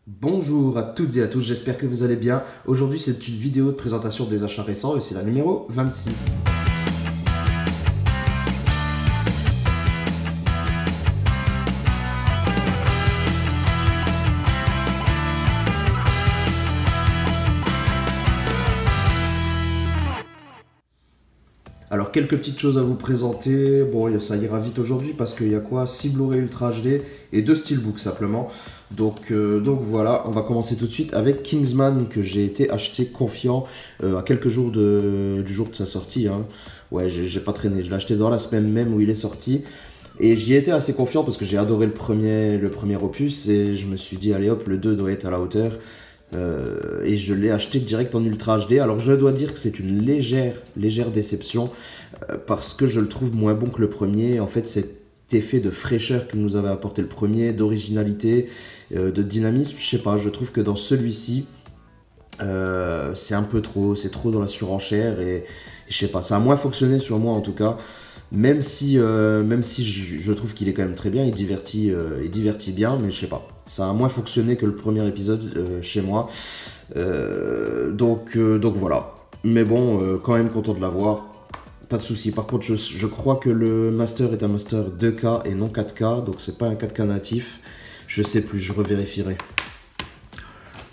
Bonjour à toutes et à tous, j'espère que vous allez bien. Aujourd'hui, c'est une vidéo de présentation des achats récents et c'est la numéro 26. Alors, quelques petites choses à vous présenter. Bon, ça ira vite aujourd'hui parce qu'il y a quoi? 6 Blu-ray Ultra HD et 2 Steelbook simplement. Donc voilà, on va commencer tout de suite avec Kingsman que j'ai été acheté confiant à quelques jours du jour de sa sortie. Hein. Ouais, j'ai pas traîné, je l'ai acheté dans la semaine même où il est sorti. Et j'y ai été assez confiant parce que j'ai adoré le premier opus et je me suis dit, allez hop, le 2 doit être à la hauteur. Et je l'ai acheté direct en Ultra HD. Alors je dois dire que c'est une légère déception parce que je le trouve moins bon que le premier. En fait, cet effet de fraîcheur que nous avait apporté le premier, d'originalité, de dynamisme, je sais pas, je trouve que dans celui-ci, c'est un peu trop, c'est trop dans la surenchère et je sais pas, ça a moins fonctionné sur moi en tout cas. Même si je trouve qu'il est quand même très bien, il divertit bien, mais je sais pas. Ça a moins fonctionné que le premier épisode chez moi. Donc voilà. Mais bon, quand même content de l'avoir. Pas de souci. Par contre, je crois que le master est un master 2K et non 4K, donc c'est pas un 4K natif. Je sais plus, je revérifierai.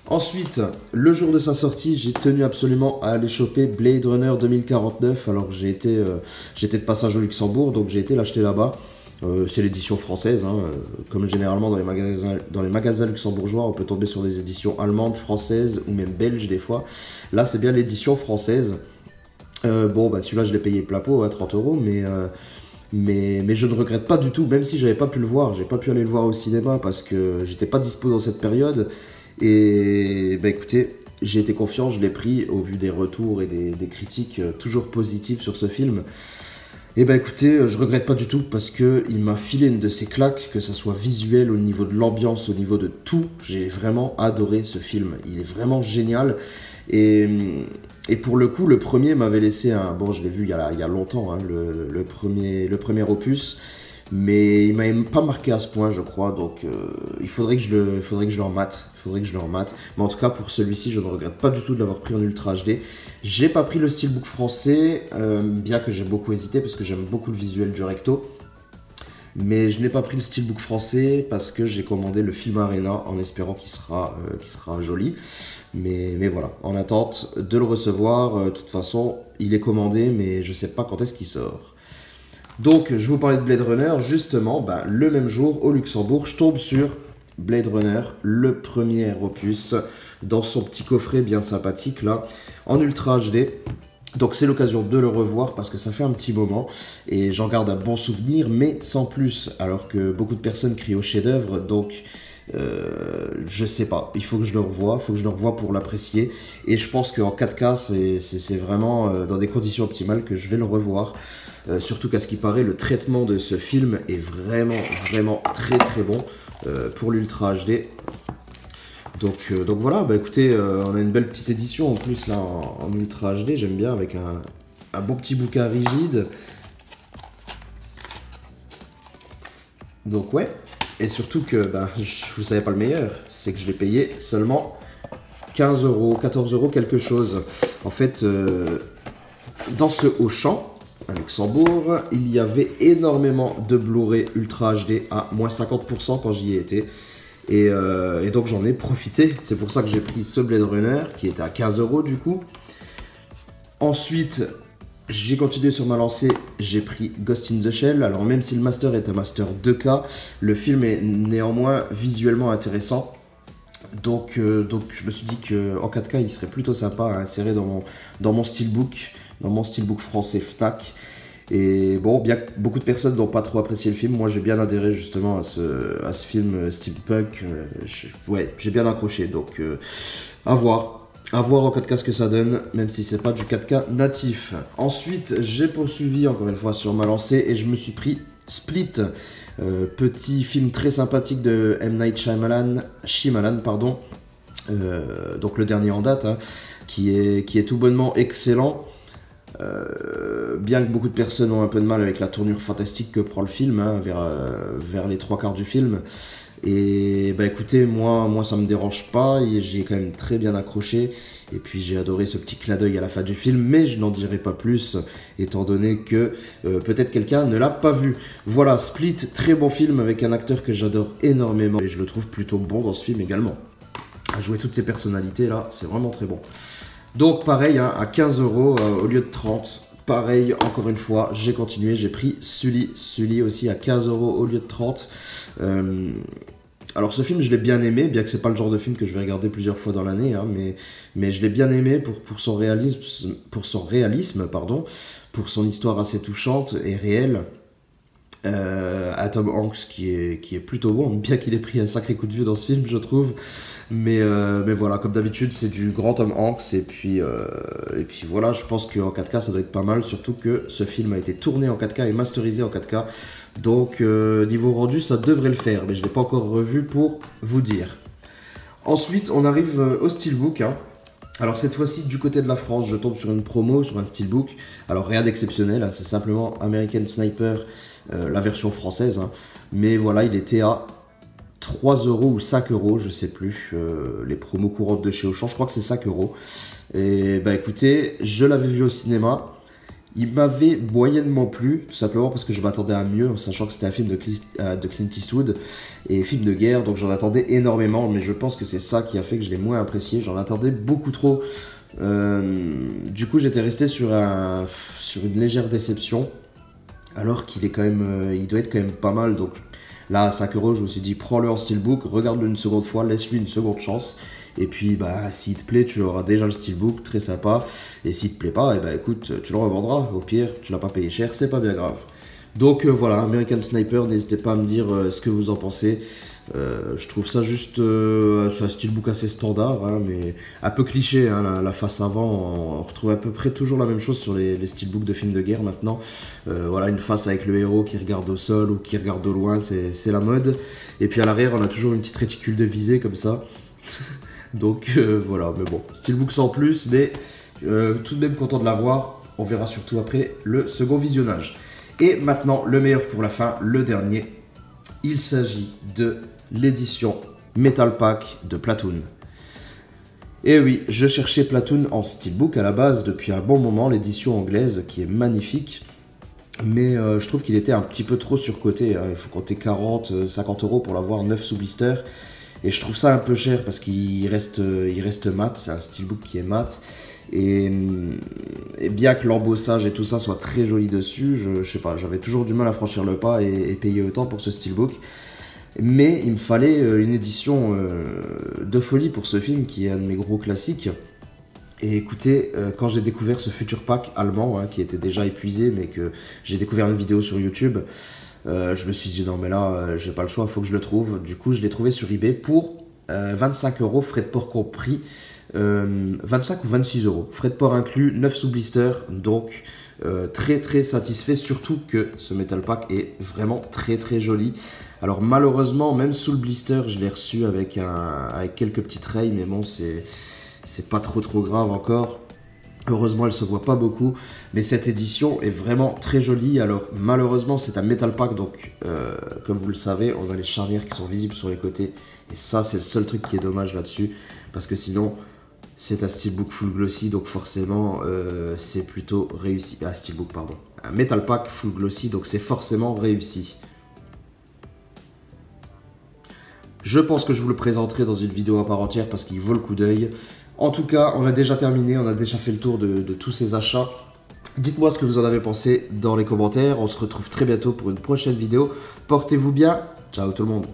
Ensuite, le jour de sa sortie, j'ai tenu absolument à aller choper Blade Runner 2049. Alors j'étais de passage au Luxembourg, donc j'ai été l'acheter là-bas. C'est l'édition française, hein. Comme généralement dans les magasins luxembourgeois, on peut tomber sur des éditions allemandes, françaises ou même belges des fois. Là, c'est bien l'édition française. Bon, bah celui-là, je l'ai payé plein pot à 30 euros, mais je ne regrette pas du tout, même si j'avais pas pu le voir. J'ai pas pu aller le voir au cinéma parce que j'étais pas dispo dans cette période. Et bah écoutez, j'ai été confiant, je l'ai pris au vu des retours et des critiques toujours positives sur ce film. Et bah écoutez, je regrette pas du tout parce que il m'a filé une de ces claques, que ça soit visuel, au niveau de l'ambiance, au niveau de tout. J'ai vraiment adoré ce film, il est vraiment génial. Et, et pour le coup, le premier m'avait laissé un... Bon, je l'ai vu il y a longtemps, hein, le premier opus. Mais il m'a même pas marqué à ce point, je crois. Donc, il faudrait que je le remate. Il faudrait que je le remate. Mais en tout cas, pour celui-ci, je ne regrette pas du tout de l'avoir pris en Ultra HD. J'ai pas pris le Steelbook français, bien que j'ai beaucoup hésité parce que j'aime beaucoup le visuel du recto. Mais je n'ai pas pris le Steelbook français parce que j'ai commandé le Film Arena en espérant qu'il sera joli. Mais voilà, en attente de le recevoir. De toute façon, il est commandé, mais je sais pas quand est-ce qu'il sort. Donc, je vous parlais de Blade Runner, justement, bah, le même jour, au Luxembourg, je tombe sur Blade Runner, le premier opus, dans son petit coffret bien sympathique, là, en Ultra HD. Donc, c'est l'occasion de le revoir, parce que ça fait un petit moment, et j'en garde un bon souvenir, mais sans plus, alors que beaucoup de personnes crient au chef-d'œuvre, donc... je sais pas, il faut que je le revoie pour l'apprécier. Et je pense qu'en 4K, c'est vraiment dans des conditions optimales que je vais le revoir. Surtout qu'à ce qui paraît, le traitement de ce film est vraiment très très bon pour l'Ultra HD. Donc voilà, bah écoutez, on a une belle petite édition en plus là en Ultra HD, j'aime bien, avec un beau petit bouquin rigide. Donc ouais, et surtout que, bah, vous savez pas le meilleur, c'est que je l'ai payé seulement 15 euros, 14 euros quelque chose. En fait, dans ce Auchan, à Luxembourg, il y avait énormément de Blu-ray Ultra HD à moins 50% quand j'y ai été. Et donc j'en ai profité, c'est pour ça que j'ai pris ce Blade Runner, qui était à 15 euros du coup. Ensuite, j'ai continué sur ma lancée, j'ai pris Ghost in the Shell. Alors même si le master est un master 2K, le film est néanmoins visuellement intéressant. Donc je me suis dit qu'en 4K, il serait plutôt sympa à insérer dans mon steelbook français FNAC. Et bon, bien que beaucoup de personnes n'ont pas trop apprécié le film, moi j'ai bien adhéré justement à ce film steampunk. Ouais, j'ai bien accroché, donc à voir. À voir en 4K ce que ça donne, même si c'est pas du 4K natif. Ensuite, j'ai poursuivi encore une fois sur ma lancée et je me suis pris Split, petit film très sympathique de M. Night Shyamalan, pardon. Donc le dernier en date, hein, qui est tout bonnement excellent. Bien que beaucoup de personnes ont un peu de mal avec la tournure fantastique que prend le film, hein, vers les trois quarts du film. Et bah écoutez, moi ça me dérange pas, et j'y ai quand même très bien accroché. Et puis j'ai adoré ce petit clin d'œil à la fin du film, mais je n'en dirai pas plus, étant donné que peut-être quelqu'un ne l'a pas vu. Voilà, Split, très bon film avec un acteur que j'adore énormément, et je le trouve plutôt bon dans ce film également. À jouer toutes ces personnalités là, c'est vraiment très bon. Donc pareil, hein, à 15 € au lieu de 30. Pareil, encore une fois, j'ai continué, j'ai pris Sully. Sully aussi à 15 € au lieu de 30. Alors ce film, je l'ai bien aimé, bien que c'est pas le genre de film que je vais regarder plusieurs fois dans l'année, hein, mais je l'ai bien aimé pour son réalisme, pardon, pour son histoire assez touchante et réelle. À Tom Hanks qui est plutôt bon, bien qu'il ait pris un sacré coup de vieux dans ce film, je trouve. Mais voilà, comme d'habitude, c'est du grand Tom Hanks. Et puis voilà, je pense qu'en 4K, ça doit être pas mal. Surtout que ce film a été tourné en 4K et masterisé en 4K. Donc, niveau rendu, ça devrait le faire. Mais je ne l'ai pas encore revu pour vous dire. Ensuite, on arrive au Steelbook. Hein. Alors cette fois-ci, du côté de la France, je tombe sur une promo, sur un Steelbook. Alors rien d'exceptionnel, hein, c'est simplement American Sniper, la version française. Hein. Mais voilà, il était à 3 € ou 5 €, je sais plus. Les promos courantes de chez Auchan, je crois que c'est 5 €. Et bah écoutez, je l'avais vu au cinéma. Il m'avait moyennement plu, tout simplement parce que je m'attendais à mieux, en sachant que c'était un film de Clint Eastwood et film de guerre, donc j'en attendais énormément, mais je pense que c'est ça qui a fait que je l'ai moins apprécié, j'en attendais beaucoup trop. Du coup, j'étais resté sur une légère déception, alors qu'il est quand même, il doit être quand même pas mal, donc là, à 5 €, je me suis dit, prends-le en Steelbook, regarde-le une seconde fois, laisse-lui une seconde chance. Et puis, bah, s'il te plaît, tu auras déjà le Steelbook, très sympa. Et s'il te plaît pas, et bah, écoute, tu le revendras. Au pire, tu l'as pas payé cher, c'est pas bien grave. Donc voilà, American Sniper, n'hésitez pas à me dire ce que vous en pensez. Je trouve ça juste c'est un steelbook assez standard, hein, mais un peu cliché. Hein, la face avant, on retrouve à peu près toujours la même chose sur les steelbooks de films de guerre maintenant. Voilà, une face avec le héros qui regarde au sol ou qui regarde au loin, c'est la mode. Et puis à l'arrière, on a toujours une petite réticule de visée comme ça. Donc voilà, mais bon, steelbook sans plus, mais tout de même content de l'avoir. On verra surtout après le second visionnage. Et maintenant, le meilleur pour la fin, le dernier. Il s'agit de l'édition Metal Pack de Platoon. Et oui, je cherchais Platoon en steelbook à la base depuis un bon moment, l'édition anglaise qui est magnifique. Mais je trouve qu'il était un petit peu trop surcoté. Hein. Il faut compter 40, 50 € pour l'avoir 9 sous blister. Et je trouve ça un peu cher parce qu'il reste mat, c'est un steelbook qui est mat. Et bien que l'embossage et tout ça soit très joli dessus, je sais pas, j'avais toujours du mal à franchir le pas et payer autant pour ce steelbook. Mais il me fallait une édition de folie pour ce film qui est un de mes gros classiques. Et écoutez, quand j'ai découvert ce Future Pack allemand, hein, qui était déjà épuisé, mais que j'ai découvert une vidéo sur YouTube, je me suis dit non mais là j'ai pas le choix, il faut que je le trouve. Du coup je l'ai trouvé sur eBay pour 25 €, frais de port compris, 25 ou 26 €, frais de port inclus, 9 sous blister, donc très très satisfait, surtout que ce Metal Pack est vraiment très très joli. Alors malheureusement même sous le blister je l'ai reçu avec quelques petites rayes, mais bon c'est pas trop grave encore. Heureusement, elle se voit pas beaucoup, mais cette édition est vraiment très jolie. Alors, malheureusement, c'est un Metal Pack, donc comme vous le savez, on a les charnières qui sont visibles sur les côtés. Et ça, c'est le seul truc qui est dommage là-dessus, parce que sinon, c'est un steelbook full glossy, donc forcément, c'est plutôt réussi. Ah, steelbook, pardon. Un Metal Pack full glossy, donc c'est forcément réussi. Je pense que je vous le présenterai dans une vidéo à part entière parce qu'il vaut le coup d'œil. En tout cas, on a déjà terminé, on a déjà fait le tour de tous ces achats. Dites-moi ce que vous en avez pensé dans les commentaires. On se retrouve très bientôt pour une prochaine vidéo. Portez-vous bien. Ciao tout le monde.